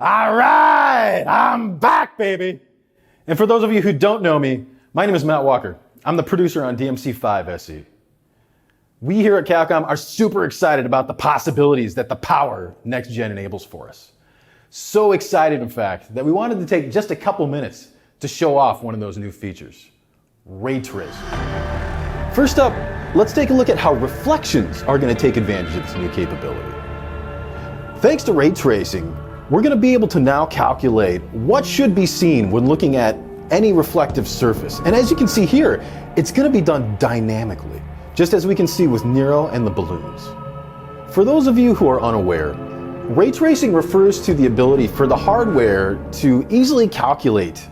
All right, I'm back, baby. And for those of you who don't know me, my name is Matt Walker. I'm the producer on DMC5 SE. We here at Capcom are super excited about the possibilities that the power next gen enables for us. So excited, in fact, that we wanted to take just a couple minutes to show off one of those new features, ray tracing. First up, let's take a look at how reflections are going to take advantage of this new capability. Thanks to ray tracing, we're going to be able to now calculate what should be seen when looking at any reflective surface. And as you can see here, it's going to be done dynamically, just as we can see with Nero and the balloons. For those of you who are unaware, ray tracing refers to the ability for the hardware to easily calculate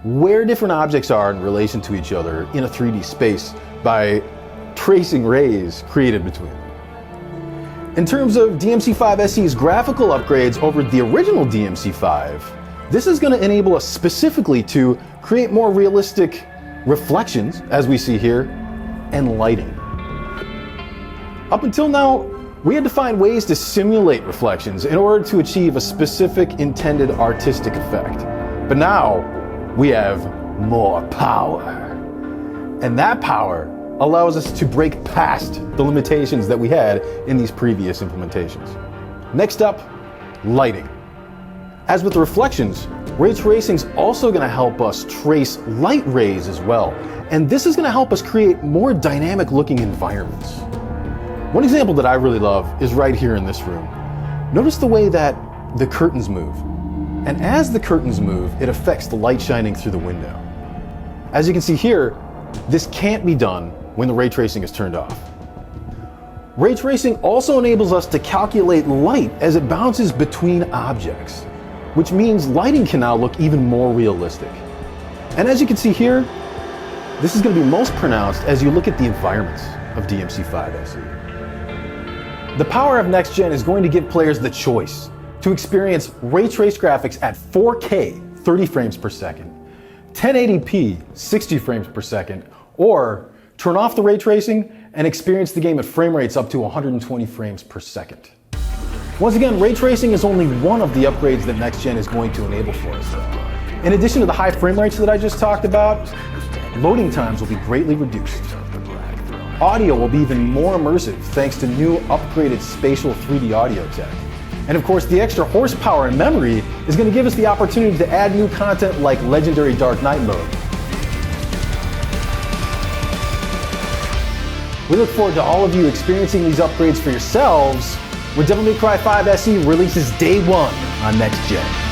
where different objects are in relation to each other in a 3D space by tracing rays created between them. In terms of DMC5 SE's graphical upgrades over the original DMC5, this is going to enable us specifically to create more realistic reflections, as we see here, and lighting. Up until now, we had to find ways to simulate reflections in order to achieve a specific intended artistic effect. But now, we have more power. And that power allows us to break past the limitations that we had in these previous implementations. Next up, lighting. As with the reflections, ray tracing is also going to help us trace light rays as well. And this is going to help us create more dynamic looking environments. One example that I really love is right here in this room. Notice the way that the curtains move. And as the curtains move, it affects the light shining through the window. As you can see here, this can't be done when the ray tracing is turned off. Ray tracing also enables us to calculate light as it bounces between objects, which means lighting can now look even more realistic. And as you can see here, this is going to be most pronounced as you look at the environments of DMC5 SE. The power of Next Gen is going to give players the choice to experience ray trace graphics at 4K 30 frames per second, 1080p 60 frames per second, or turn off the ray tracing and experience the game at frame rates up to 120 frames per second. Once again, ray tracing is only one of the upgrades that Next Gen is going to enable for us. In addition to the high frame rates that I just talked about, loading times will be greatly reduced. Audio will be even more immersive thanks to new upgraded spatial 3D audio tech. And of course, the extra horsepower and memory is going to give us the opportunity to add new content like legendary Dark Knight mode. We look forward to all of you experiencing these upgrades for yourselves when Devil May Cry 5 SE releases day one on Next Gen.